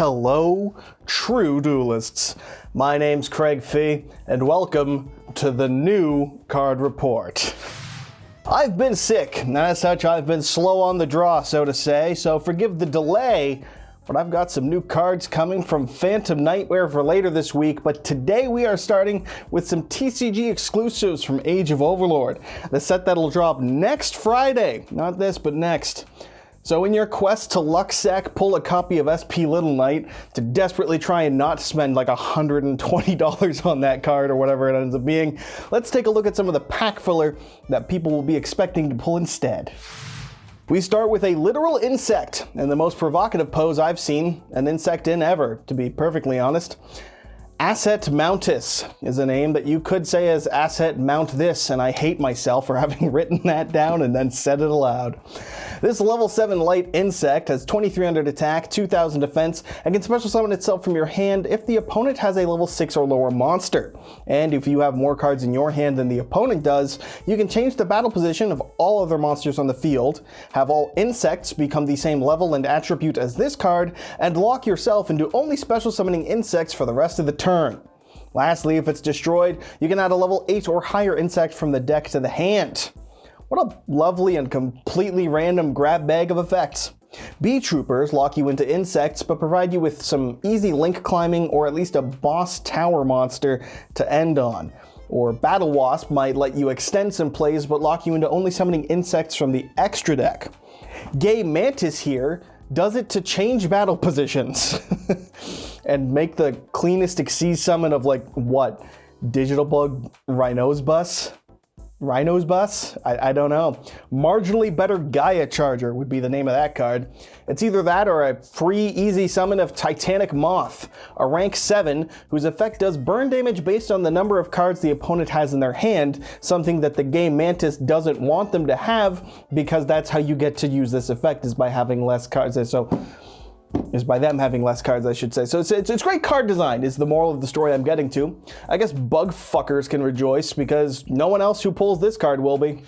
Hello, true duelists. My name's Craig Fee, and welcome to the new card report. I've been sick, and as such I've been slow on the draw, so to say, so forgive the delay, but I've got some new cards coming from Phantom Nightmare for later this week. But today we are starting with some TCG exclusives from Age of Overlord, the set that'll drop next Friday. Not this, but next. So in your quest to luck sack pull a copy of SP Little Knight to desperately try and not spend like $120 on that card or whatever it ends up being, let's take a look at some of the pack filler that people will be expecting to pull instead. We start with a literal insect, and the most provocative pose I've seen an insect in ever, to be perfectly honest. Asset Mountus is a name that you could say as Asset Mount This, and I hate myself for having written that down and then said it aloud. This level 7 light insect has 2300 attack, 2000 defense, and can special summon itself from your hand if the opponent has a level 6 or lower monster. And if you have more cards in your hand than the opponent does, you can change the battle position of all other monsters on the field, have all insects become the same level and attribute as this card, and lock yourself into only special summoning insects for the rest of the turn. Lastly, if it's destroyed, you can add a level 8 or higher insect from the deck to the hand. What a lovely and completely random grab bag of effects. Bee Troopers lock you into insects, but provide you with some easy link climbing or at least a boss tower monster to end on. Or Battle Wasp might let you extend some plays, but lock you into only summoning insects from the extra deck. Gay Mantis here does it to change battle positions and make the cleanest Xyz summon of like, what? Digital Bug Rhino's Bus? Rhino's Bus? I don't know. Marginally Better Gaia Charger would be the name of that card. It's either that or a free easy summon of Titanic Moth, a rank 7 whose effect does burn damage based on the number of cards the opponent has in their hand, something that the Gay Mantis doesn't want them to have because that's how you get to use this effect, is by having less cards. Is by them having less cards, I should say. So it's great card design is the moral of the story I'm getting to. I guess bug fuckers can rejoice because no one else who pulls this card will be.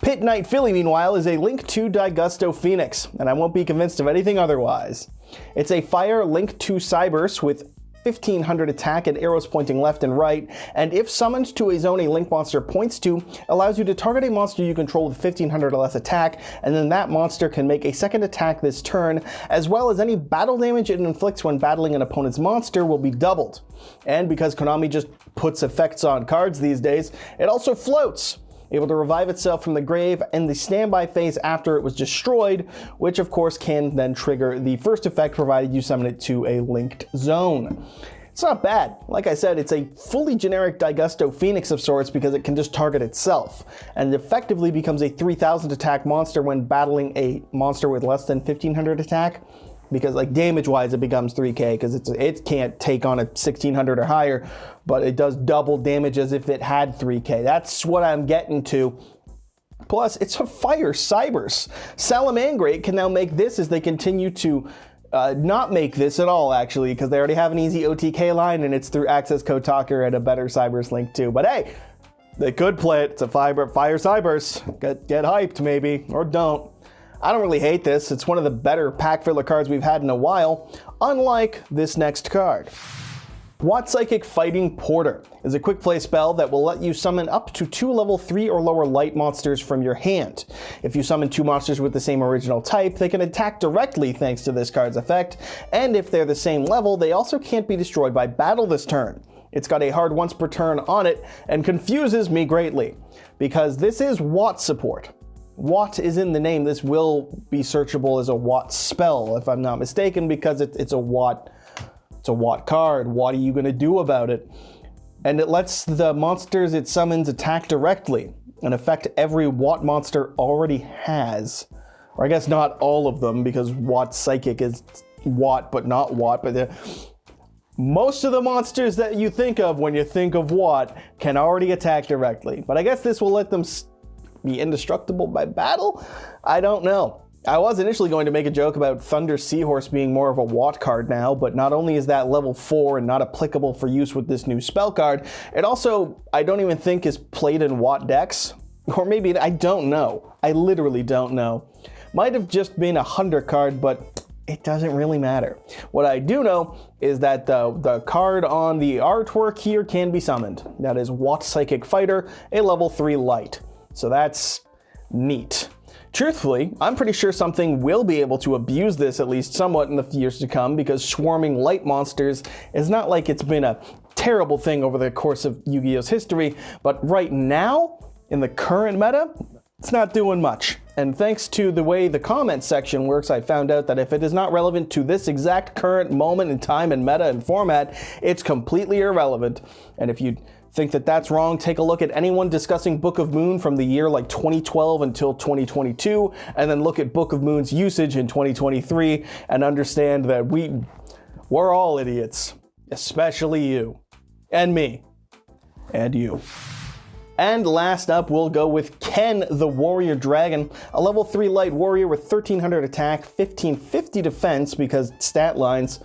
Pit Knight Philly, meanwhile, is a Link 2 Daigust Pheonix, and I won't be convinced of anything otherwise. It's a fire Link 2 Cybers with 1500 attack and arrows pointing left and right, and if summoned to a zone a Link monster points to, allows you to target a monster you control with 1500 or less attack, and then that monster can make a second attack this turn, as well as any battle damage it inflicts when battling an opponent's monster will be doubled. And because Konami just puts effects on cards these days, it also floats, able to revive itself from the grave in the standby phase after it was destroyed, which of course can then trigger the first effect provided you summon it to a linked zone. It's not bad. Like I said, it's a fully generic Daigust Pheonix of sorts because it can just target itself, and it effectively becomes a 3000 attack monster when battling a monster with less than 1500 attack. Because like damage wise it becomes 3k because it can't take on a 1600 or higher, but it does double damage as if it had 3k. That's what I'm getting to. Plus it's a fire Cybers. Salamangreat can now make this as they continue to not make this at all, actually, because they already have an easy OTK line and it's through access code Talker and a better Cybers link too. But hey, they could play it. It's a fire Cybers. Get hyped maybe, or don't. I don't really hate this. It's one of the better pack filler cards we've had in a while, unlike this next card. Watt Psychic Fighting Porter is a quick play spell that will let you summon up to 2 level 3 or lower light monsters from your hand. If you summon 2 monsters with the same original type, they can attack directly thanks to this card's effect, and if they're the same level, they also can't be destroyed by battle this turn. It's got a hard once per turn on it, and confuses me greatly, because this is Watt support. Watt is in the name. This will be searchable as a Watt spell, if I'm not mistaken, because it's a Watt card. What are you going to do about it? And it lets the monsters it summons attack directly, an effect every Watt monster already has. Or I guess not all of them, because Watt Psychic is Watt, but not Watt. But most of the monsters that you think of when you think of Watt can already attack directly. But I guess this will let them be indestructible by battle? I don't know. I was initially going to make a joke about Thunder Seahorse being more of a Watt card now, but not only is that level 4 and not applicable for use with this new spell card, it also, I don't even think is played in Watt decks. Or maybe, I don't know. I literally don't know. Might have just been a Hunter card, but it doesn't really matter. What I do know is that the card on the artwork here can be summoned. That is Watt Psychic Fighter, a level 3 light. So that's neat. Truthfully, I'm pretty sure something will be able to abuse this at least somewhat in the years to come, because swarming light monsters is not like it's been a terrible thing over the course of Yu-Gi-Oh's history, but right now, in the current meta, it's not doing much. And thanks to the way the comments section works, I found out that if it is not relevant to this exact current moment in time and meta and format, it's completely irrelevant. And if you think that that's wrong, take a look at anyone discussing Book of Moon from the year like 2012 until 2022, and then look at Book of Moon's usage in 2023 and understand that we're all idiots, especially you, and me, and you. And last up, we'll go with Ken the Warrior Dragon, a level 3 light warrior with 1300 attack, 1550 defense because stat lines.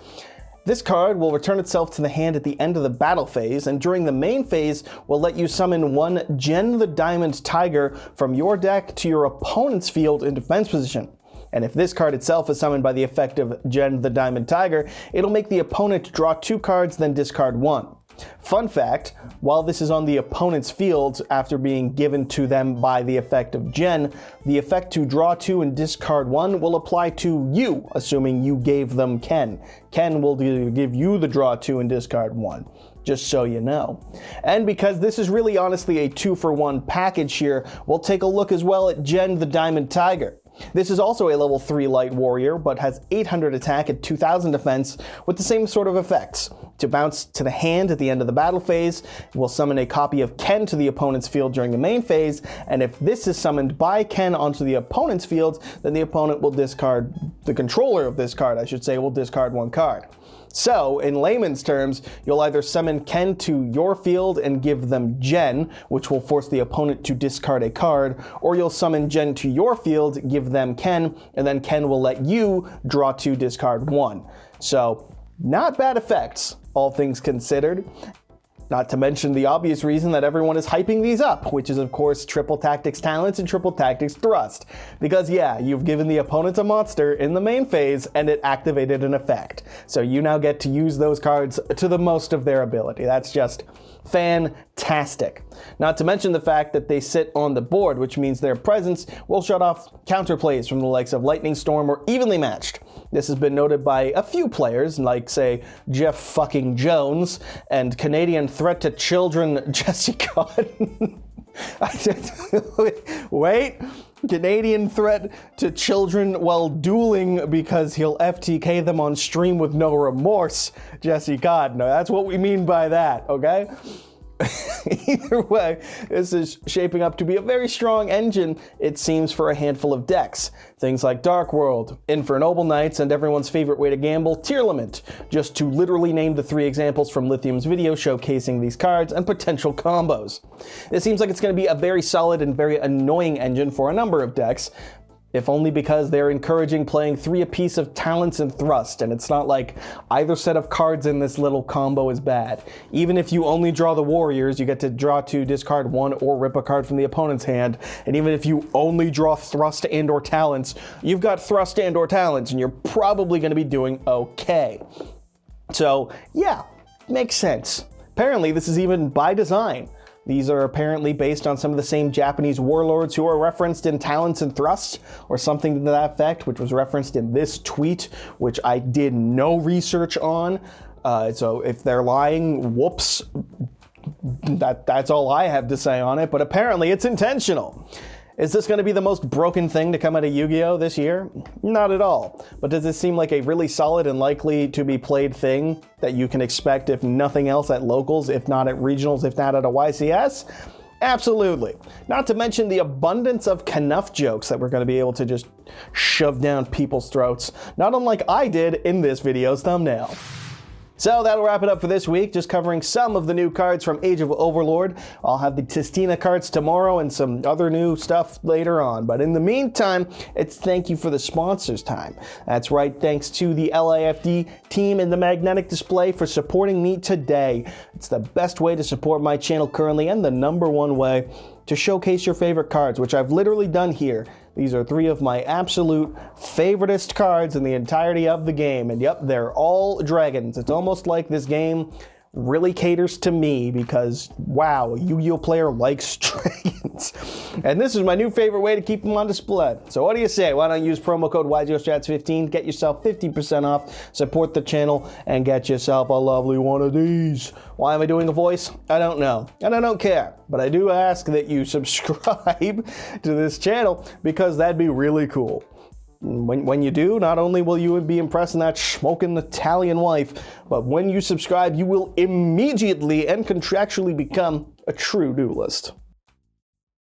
This card will return itself to the hand at the end of the battle phase, and during the main phase will let you summon one Gen the Diamond Tiger from your deck to your opponent's field in defense position. And if this card itself is summoned by the effect of Gen the Diamond Tiger, it'll make the opponent draw 2 cards, then discard 1. Fun fact, while this is on the opponent's field after being given to them by the effect of Gen, the effect to draw 2 and discard 1 will apply to you, assuming you gave them Ken. Ken will give you the draw 2 and discard 1, just so you know. And because this is really honestly a 2-for-1 package here, we'll take a look as well at Gen the Diamond Tiger. This is also a level 3 light warrior, but has 800 attack and 2000 defense with the same sort of effects. To bounce to the hand at the end of the battle phase, we'll summon a copy of Ken to the opponent's field during the main phase, and if this is summoned by Ken onto the opponent's field, then the opponent will discard, the controller of this card, I should say, will discard 1 card. So, in layman's terms, you'll either summon Ken to your field and give them Gen, which will force the opponent to discard a card, or you'll summon Gen to your field, give them Ken, and then Ken will let you draw 2, discard 1. So, not bad effects, all things considered. Not to mention the obvious reason that everyone is hyping these up, which is of course Triple Tactics Talents and Triple Tactics Thrust. Because yeah, you've given the opponent a monster in the main phase and it activated an effect. So you now get to use those cards to the most of their ability. That's just fantastic. Not to mention the fact that they sit on the board, which means their presence will shut off counterplays from the likes of Lightning Storm or Evenly Matched. This has been noted by a few players, like, say, Jeff fucking Jones and Canadian threat to children Jesse Cotton. Wait, Canadian threat to children while dueling because he'll FTK them on stream with no remorse, Jesse Cotton. No, that's what we mean by that, okay? Either way, this is shaping up to be a very strong engine, it seems, for a handful of decks. Things like Dark World, Infernoble Knights, and everyone's favorite way to gamble, Tearlament, just to literally name the 3 examples from Lithium's video showcasing these cards and potential combos. It seems like it's going to be a very solid and very annoying engine for a number of decks, if only because they're encouraging playing 3 apiece of Talents and Thrust, and it's not like either set of cards in this little combo is bad. Even if you only draw the Warriors, you get to draw 2, discard 1, or rip a card from the opponent's hand, and even if you only draw Thrust and or Talents, you've got Thrust and or Talents, and you're probably going to be doing okay. So, yeah, makes sense. Apparently, this is even by design. These are apparently based on some of the same Japanese warlords who are referenced in Talents and Thrusts, or something to that effect, which was referenced in this tweet, which I did no research on. So if they're lying, whoops. That's all I have to say on it, but apparently it's intentional. Is this going to be the most broken thing to come out of Yu-Gi-Oh this year? Not at all. But does this seem like a really solid and likely to be played thing that you can expect, if nothing else, at locals, if not at regionals, if not at a YCS? Absolutely. Not to mention the abundance of Knuff jokes that we're going to be able to just shove down people's throats, not unlike I did in this video's thumbnail. So that'll wrap it up for this week, just covering some of the new cards from Age of Overlord. I'll have the Tistina cards tomorrow and some other new stuff later on. But in the meantime, it's thank you for the sponsors time. That's right, thanks to the LAFD team and the Magnetic Display for supporting me today. It's the best way to support my channel currently and the #1 way to showcase your favorite cards, which I've literally done here These are three of my absolute favoritist cards in the entirety of the game. And yep, they're all dragons. It's almost like this game really caters to me because, wow, a Yu-Gi-Oh player likes dragons. And this is my new favorite way to keep them on display. So what do you say? Why don't you use promo code YGOStrats15, get yourself 50% off, support the channel, and get yourself a lovely one of these. Why am I doing a voice? I don't know, and I don't care. But I do ask that you subscribe to this channel because that'd be really cool. When you do, not only will you be impressing that smoking Italian wife, but when you subscribe, you will immediately and contractually become a true duelist.